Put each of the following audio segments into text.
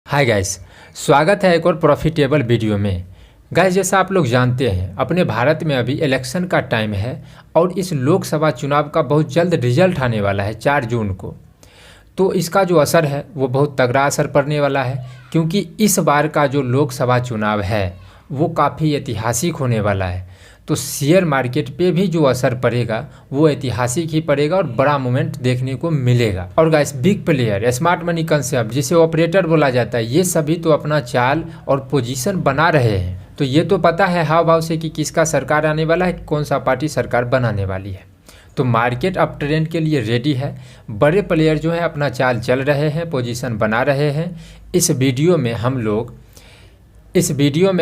Hi guys, स्वागत है एक और प्रॉफिटेबल वीडियो में। गाइस, जैसा आप लोग जानते हैं अपने भारत में अभी इलेक्शन का टाइम है और इस लोकसभा चुनाव का बहुत जल्द रिजल्ट आने वाला है 4 जून को। तो इसका जो असर है वो बहुत तगड़ा असर पड़ने वाला है, क्योंकि इस बार का जो लोकसभा चुनाव है वो काफ़ी ऐतिहासिक होने वाला है। तो शेयर मार्केट पे भी जो असर पड़ेगा वो ऐतिहासिक ही पड़ेगा और बड़ा मूवमेंट देखने को मिलेगा। और guys, big player, smart money concept जिसे ऑपरेटर बोला जाता है, ये सभी तो अपना चाल और पोजीशन बना रहे हैं। तो ये तो पता है हाव भाव से कि किसका सरकार आने वाला है, कौन सा पार्टी सरकार बनाने वाली है। तो मार्केट अप ट्रेंड के लिए रेडी है। बड़े प्लेयर जो है अपना चाल चल रहे हैं, पोजीशन बना रहे हैं। इस वीडियो में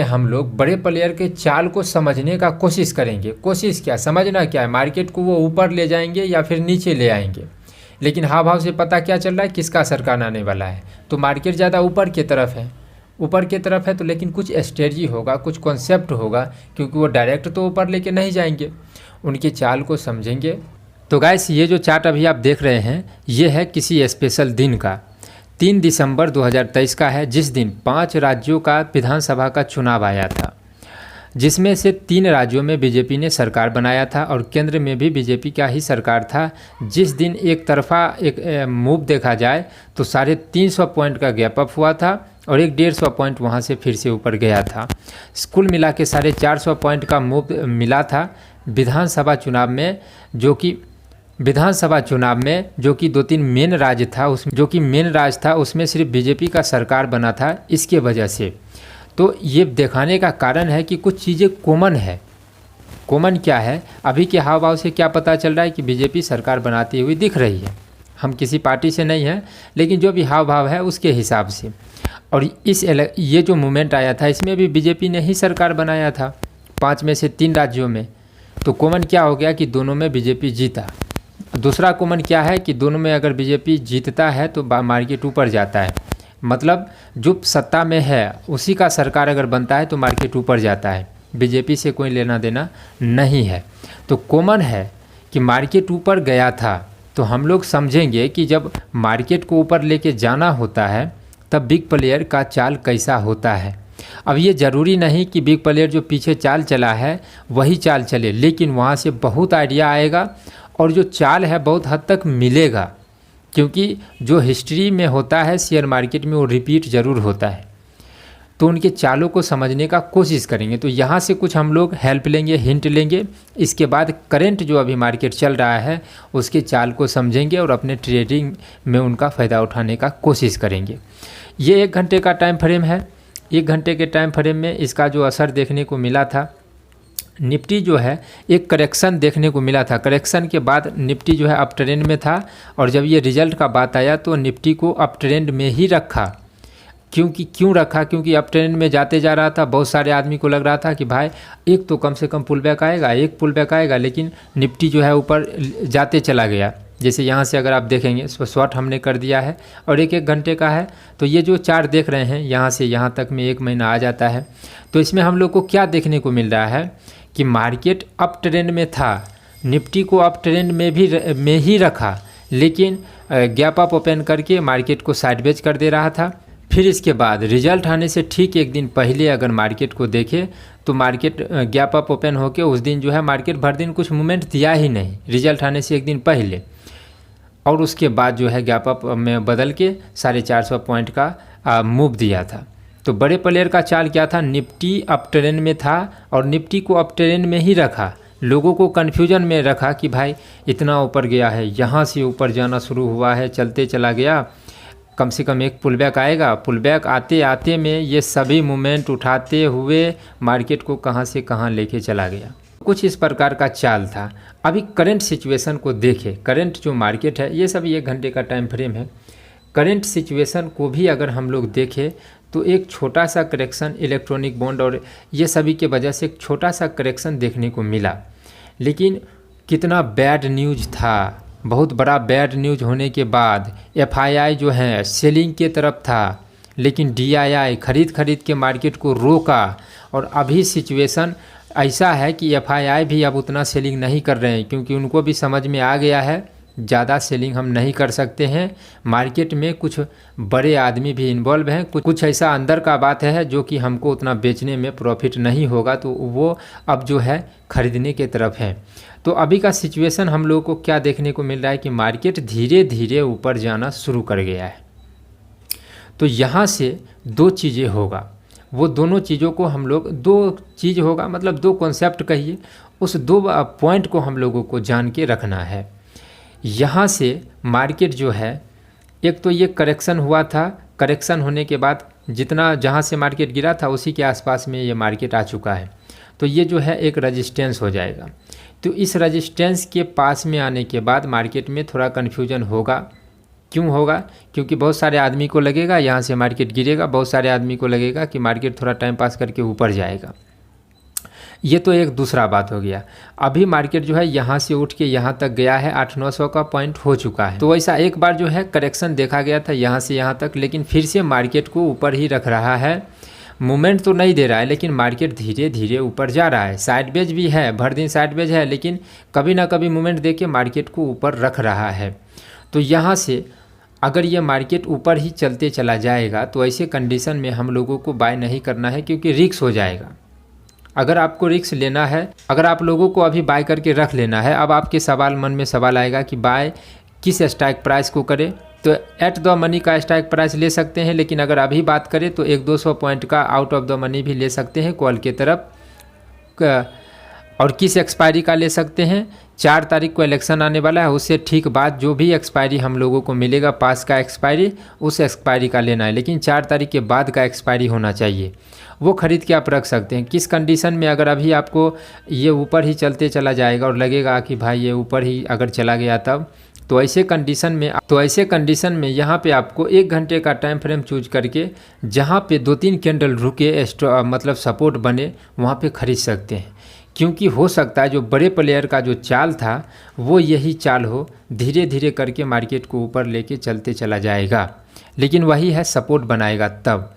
हम लोग बड़े प्लेयर के चाल को समझने का कोशिश करेंगे। कोशिश क्या, समझना क्या है, मार्केट को वो ऊपर ले जाएंगे या फिर नीचे ले आएंगे। लेकिन हाव भाव से पता क्या चल रहा है, किसका सरकार आने वाला है। तो मार्केट ज़्यादा ऊपर की तरफ है, तो लेकिन कुछ स्ट्रेटजी होगा, कुछ कॉन्सेप्ट होगा, क्योंकि वो डायरेक्ट तो ऊपर लेके नहीं जाएंगे। उनके चाल को समझेंगे। तो गाइस, ये जो चार्ट अभी आप देख रहे हैं ये है किसी स्पेशल दिन का, 3 दिसंबर 2023 का है, जिस दिन 5 राज्यों का विधानसभा का चुनाव आया था, जिसमें से 3 राज्यों में बीजेपी ने सरकार बनाया था और केंद्र में भी बीजेपी का ही सरकार था। जिस दिन एक तरफा एक मूव देखा जाए तो 350 पॉइंट का गैप अप हुआ था और 150 पॉइंट वहां से फिर से ऊपर गया था। कुल मिला के 450 पॉइंट का मूव मिला था विधानसभा चुनाव में, जो कि 2-3 मेन राज्य था, उसमें सिर्फ बीजेपी का सरकार बना था। इसके वजह से तो ये दिखाने का कारण है कि कुछ चीज़ें कॉमन है। कॉमन क्या है, अभी के हाव भाव से क्या पता चल रहा है कि बीजेपी सरकार बनाती हुई दिख रही है। हम किसी पार्टी से नहीं हैं, लेकिन जो भी हाव भाव है उसके हिसाब से। और ये जो मूवमेंट आया था इसमें भी बीजेपी ने ही सरकार बनाया था 5 में से 3 राज्यों में। तो कॉमन क्या हो गया कि दोनों में बीजेपी जीता। दूसरा कॉमन क्या है कि दोनों में अगर बीजेपी जीतता है तो मार्केट ऊपर जाता है। मतलब जो सत्ता में है उसी का सरकार अगर बनता है तो मार्केट ऊपर जाता है, बीजेपी से कोई लेना देना नहीं है। तो कॉमन है कि मार्केट ऊपर गया था। तो हम लोग समझेंगे कि जब मार्केट को ऊपर लेके जाना होता है तब बिग प्लेयर का चाल कैसा होता है। अब ये ज़रूरी नहीं कि बिग प्लेयर जो पीछे चाल चला है वही चाल चले, लेकिन वहाँ से बहुत आइडिया आएगा और जो चाल है बहुत हद तक मिलेगा, क्योंकि जो हिस्ट्री में होता है शेयर मार्केट में वो रिपीट ज़रूर होता है। तो उनके चालों को समझने का कोशिश करेंगे। तो यहाँ से कुछ हम लोग हेल्प लेंगे, हिंट लेंगे। इसके बाद करंट जो अभी मार्केट चल रहा है उसके चाल को समझेंगे और अपने ट्रेडिंग में उनका फ़ायदा उठाने का कोशिश करेंगे। ये 1 घंटे का टाइम फ्रेम है। 1 घंटे के टाइम फ्रेम में इसका जो असर देखने को मिला था, निफ्टी जो है एक करेक्शन देखने को मिला था। करेक्शन के बाद निफ्टी जो है अप ट्रेंड में था और जब ये रिजल्ट का बात आया तो निफ्टी को अप ट्रेंड में ही रखा। क्यों रखा? क्योंकि अप ट्रेंड में जाते जा रहा था। बहुत सारे आदमी को लग रहा था कि भाई एक तो कम से कम पुल बैक आएगा, लेकिन निफ्टी जो है ऊपर जाते चला गया। जैसे यहाँ से अगर आप देखेंगे तो शॉर्ट हमने कर दिया है और 1-1 घंटे का है। तो ये जो चार्ट देख रहे हैं यहाँ से यहाँ तक में 1 महीना आ जाता है। तो इसमें हम लोग को क्या देखने को मिल रहा है कि मार्केट अप ट्रेंड में था, निफ्टी को अप ट्रेंड में ही रखा, लेकिन गैप अप ओपन करके मार्केट को साइडवेज कर दे रहा था। फिर इसके बाद रिजल्ट आने से ठीक 1 दिन पहले अगर मार्केट को देखें तो मार्केट गैप अप ओपन होके उस दिन जो है मार्केट भर दिन कुछ मूवमेंट दिया ही नहीं, रिजल्ट आने से 1 दिन पहले। और उसके बाद जो है गैप अप में बदल के 450 पॉइंट का मूव दिया था। तो बड़े प्लेयर का चाल क्या था, निफ्टी अप ट्रेंड में था और निफ्टी को अप ट्रेंड में ही रखा। लोगों को कन्फ्यूजन में रखा कि भाई इतना ऊपर गया है, यहाँ से ऊपर जाना शुरू हुआ है, चलते चला गया, कम से कम एक पुल बैक आएगा। पुल बैक आते आते में ये सभी मूवमेंट उठाते हुए मार्केट को कहाँ से कहाँ लेके चला गया। कुछ इस प्रकार का चाल था। अभी करंट सिचुएशन को देखें, करंट जो मार्केट है, ये सभी 1 घंटे का टाइम फ्रेम है। करंट सिचुएशन को भी अगर हम लोग देखें तो एक छोटा सा करेक्शन इलेक्ट्रॉनिक बॉन्ड और ये सभी के वजह से एक छोटा सा करेक्शन देखने को मिला। लेकिन कितना बैड न्यूज़ था, बहुत बड़ा बैड न्यूज़ होने के बाद FII जो है सेलिंग के तरफ था, लेकिन DII खरीद के मार्केट को रोका। और अभी सिचुएशन ऐसा है कि FII भी अब उतना सेलिंग नहीं कर रहे हैं, क्योंकि उनको भी समझ में आ गया है ज़्यादा सेलिंग हम नहीं कर सकते हैं। मार्केट में कुछ बड़े आदमी भी इन्वॉल्व हैं, कुछ ऐसा अंदर का बात है जो कि हमको उतना बेचने में प्रॉफिट नहीं होगा, तो वो अब जो है ख़रीदने के तरफ है। तो अभी का सिचुएशन हम लोगों को क्या देखने को मिल रहा है कि मार्केट धीरे धीरे ऊपर जाना शुरू कर गया है। तो यहाँ से दो चीज़ें होगा, वो दोनों चीज़ों को हम लोग, दो चीज़ होगा मतलब दो कॉन्सेप्ट कहिए, उस दो पॉइंट को हम लोगों को जान के रखना है। यहाँ से मार्केट जो है, एक तो ये करेक्शन हुआ था, करेक्शन होने के बाद जितना जहाँ से मार्केट गिरा था उसी के आसपास में ये मार्केट आ चुका है। तो ये जो है एक रेजिस्टेंस हो जाएगा। तो इस रेजिस्टेंस के पास में आने के बाद मार्केट में थोड़ा कन्फ्यूजन होगा। क्यों होगा? क्योंकि बहुत सारे आदमी को लगेगा यहाँ से मार्केट गिरेगा, बहुत सारे आदमी को लगेगा कि मार्केट थोड़ा टाइम पास करके ऊपर जाएगा। ये तो एक दूसरा बात हो गया। अभी मार्केट जो है यहाँ से उठ के यहाँ तक गया है, 800-900 का पॉइंट हो चुका है। तो वैसा एक बार जो है करेक्शन देखा गया था यहाँ से यहाँ तक, लेकिन फिर से मार्केट को ऊपर ही रख रहा है। मूवमेंट तो नहीं दे रहा है, लेकिन मार्केट धीरे धीरे ऊपर जा रहा है। साइडवेज भी है, भर दिन साइडवेज है, लेकिन कभी ना कभी मूवमेंट दे के मार्केट को ऊपर रख रहा है। तो यहाँ से अगर ये मार्केट ऊपर ही चलते चला जाएगा तो ऐसे कंडीशन में हम लोगों को बाय नहीं करना है, क्योंकि रिस्क हो जाएगा। अगर आपको रिस्क लेना है, अगर आप लोगों को अभी बाय करके रख लेना है, अब आपके मन में सवाल आएगा कि बाय किस स्ट्राइक प्राइस को करें। तो एट द मनी का स्ट्राइक प्राइस ले सकते हैं, लेकिन अगर अभी बात करें तो 100-200 पॉइंट का आउट ऑफ द मनी भी ले सकते हैं कॉल के तरफ। और किस एक्सपायरी का ले सकते हैं? 4 तारीख को इलेक्शन आने वाला है, उससे ठीक बाद जो भी एक्सपायरी हम लोगों को मिलेगा, पास का एक्सपायरी, उस एक्सपायरी का लेना है। लेकिन 4 तारीख के बाद का एक्सपायरी होना चाहिए, वो ख़रीद के आप रख सकते हैं। किस कंडीशन में? अगर अभी आपको ये ऊपर ही चलते चला जाएगा और लगेगा कि भाई ये ऊपर ही अगर चला गया तब, तो ऐसे कंडीशन में यहाँ पे आपको 1 घंटे का टाइम फ्रेम चूज करके जहाँ पे 2-3 कैंडल रुके, मतलब सपोर्ट बने, वहाँ पे ख़रीद सकते हैं। क्योंकि हो सकता है जो बड़े प्लेयर का जो चाल था वो यही चाल हो, धीरे धीरे करके मार्केट को ऊपर लेके चलते चला जाएगा, लेकिन वही है सपोर्ट बनाएगा तब।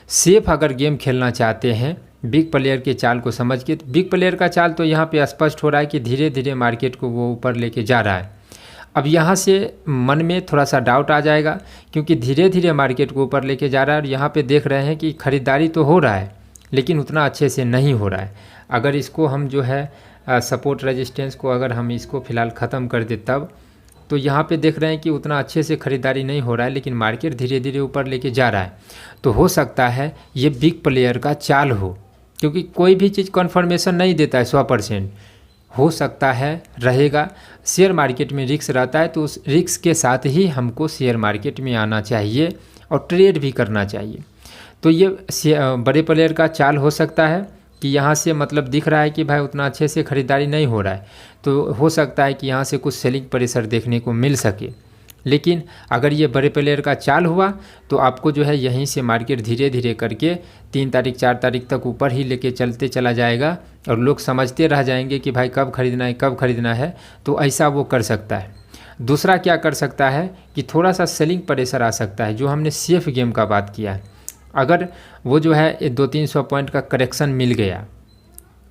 सेफ अगर गेम खेलना चाहते हैं बिग प्लेयर के चाल को समझ के, तो बिग प्लेयर का चाल तो यहाँ पे स्पष्ट हो रहा है कि धीरे धीरे मार्केट को वो ऊपर लेके जा रहा है। अब यहाँ से मन में थोड़ा सा डाउट आ जाएगा, क्योंकि धीरे धीरे मार्केट को ऊपर लेके जा रहा है और यहाँ पे देख रहे हैं कि ख़रीदारी तो हो रहा है, लेकिन उतना अच्छे से नहीं हो रहा है। अगर इसको हम जो है सपोर्ट रेजिस्टेंस को अगर हम इसको फ़िलहाल ख़त्म कर दे तब, तो यहाँ पे देख रहे हैं कि उतना अच्छे से ख़रीदारी नहीं हो रहा है, लेकिन मार्केट धीरे धीरे ऊपर लेके जा रहा है। तो हो सकता है ये बिग प्लेयर का चाल हो, क्योंकि कोई भी चीज़ कन्फर्मेशन नहीं देता है 100%। हो सकता है रहेगा, शेयर मार्केट में रिस्क रहता है, तो उस रिस्क के साथ ही हमको शेयर मार्केट में आना चाहिए और ट्रेड भी करना चाहिए। तो ये बड़े प्लेयर का चाल हो सकता है कि यहाँ से मतलब दिख रहा है कि भाई उतना अच्छे से ख़रीदारी नहीं हो रहा है, तो हो सकता है कि यहाँ से कुछ सेलिंग प्रेशर देखने को मिल सके। लेकिन अगर ये बड़े प्लेयर का चाल हुआ तो आपको जो है यहीं से मार्केट धीरे धीरे करके 3 तारीख 4 तारीख तक ऊपर ही लेके चलते चला जाएगा और लोग समझते रह जाएंगे कि भाई कब ख़रीदना है, तो ऐसा वो कर सकता है। दूसरा क्या कर सकता है कि थोड़ा सा सेलिंग प्रेशर आ सकता है, जो हमने सेफ गेम का बात किया है। अगर वो जो है 200-300 पॉइंट का करेक्शन मिल गया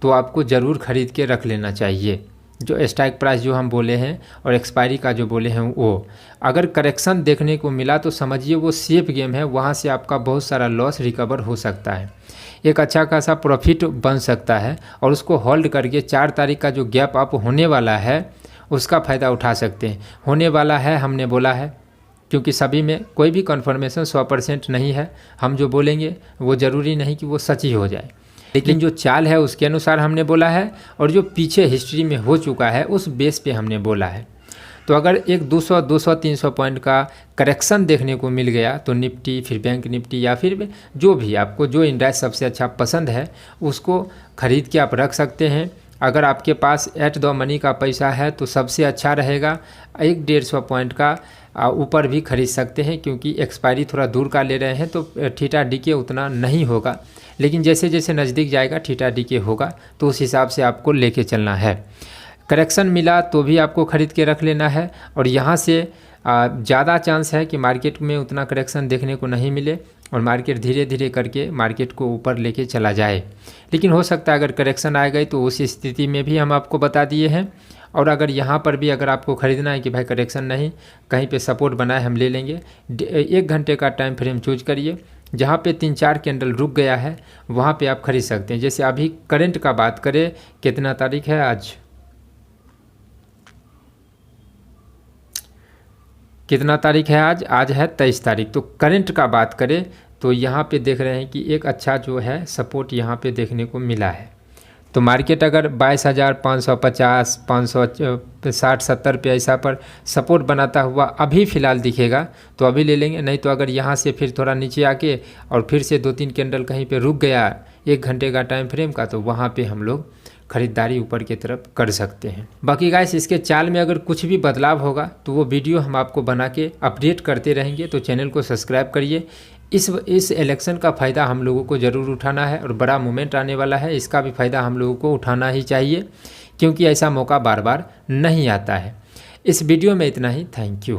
तो आपको ज़रूर ख़रीद के रख लेना चाहिए। जो स्ट्राइक प्राइस जो हम बोले हैं और एक्सपायरी का जो बोले हैं, वो अगर करेक्शन देखने को मिला तो समझिए वो सेफ गेम है, वहाँ से आपका बहुत सारा लॉस रिकवर हो सकता है, एक अच्छा खासा प्रॉफिट बन सकता है, और उसको होल्ड करके 4 तारीख का जो गैप अप होने वाला है उसका फ़ायदा उठा सकते हैं। होने वाला है हमने बोला है, क्योंकि सभी में कोई भी कन्फर्मेशन 100% नहीं है। हम जो बोलेंगे वो ज़रूरी नहीं कि वो सच ही हो जाए, लेकिन जो चाल है उसके अनुसार हमने बोला है, और जो पीछे हिस्ट्री में हो चुका है उस बेस पे हमने बोला है। तो अगर एक 200-300 पॉइंट का करेक्शन देखने को मिल गया तो निफ्टी, फिर बैंक निफ्टी, या फिर जो भी आपको जो इंडेक्स सबसे अच्छा पसंद है उसको ख़रीद के आप रख सकते हैं। अगर आपके पास एट द मनी का पैसा है तो सबसे अच्छा रहेगा 100-150 पॉइंट का ऊपर भी खरीद सकते हैं, क्योंकि एक्सपायरी थोड़ा दूर का ले रहे हैं तो थीटा डीके उतना नहीं होगा, लेकिन जैसे जैसे नज़दीक जाएगा थीटा डीके होगा, तो उस हिसाब से आपको लेके चलना है। करेक्शन मिला तो भी आपको ख़रीद के रख लेना है, और यहाँ से ज़्यादा चांस है कि मार्केट में उतना करेक्शन देखने को नहीं मिले और मार्केट धीरे धीरे करके मार्केट को ऊपर लेके चला जाए। लेकिन हो सकता है अगर करेक्शन आ गई तो उस स्थिति में भी हम आपको बता दिए हैं, और अगर यहाँ पर भी अगर आपको ख़रीदना है कि भाई करेक्शन नहीं, कहीं पे सपोर्ट बना है हम ले लेंगे, 1 घंटे का टाइम फ्रेम चूज करिए, जहाँ पे 3-4 कैंडल रुक गया है वहाँ पे आप खरीद सकते हैं। जैसे अभी करंट का बात करें, कितना तारीख है आज, कितना तारीख है आज है 23 तारीख। तो करंट का बात करें तो यहाँ पे देख रहे हैं कि एक अच्छा जो है सपोर्ट यहाँ पे देखने को मिला है। तो मार्केट अगर 22,550, 560-70 पे ऐसा पर सपोर्ट बनाता हुआ अभी फ़िलहाल दिखेगा तो अभी ले लेंगे, नहीं तो अगर यहाँ से फिर थोड़ा नीचे आके और फिर से 2-3 कैंडल कहीं पे रुक गया 1 घंटे का टाइम फ्रेम का, तो वहाँ पे हम लोग ख़रीदारी ऊपर की तरफ कर सकते हैं। बाकी गाइस इसके चाल में अगर कुछ भी बदलाव होगा तो वो वीडियो हम आपको बना के अपडेट करते रहेंगे, तो चैनल को सब्सक्राइब करिए। इस इलेक्शन का फ़ायदा हम लोगों को ज़रूर उठाना है और बड़ा मूवमेंट आने वाला है, इसका भी फ़ायदा हम लोगों को उठाना ही चाहिए, क्योंकि ऐसा मौका बार बार नहीं आता है। इस वीडियो में इतना ही, थैंक यू।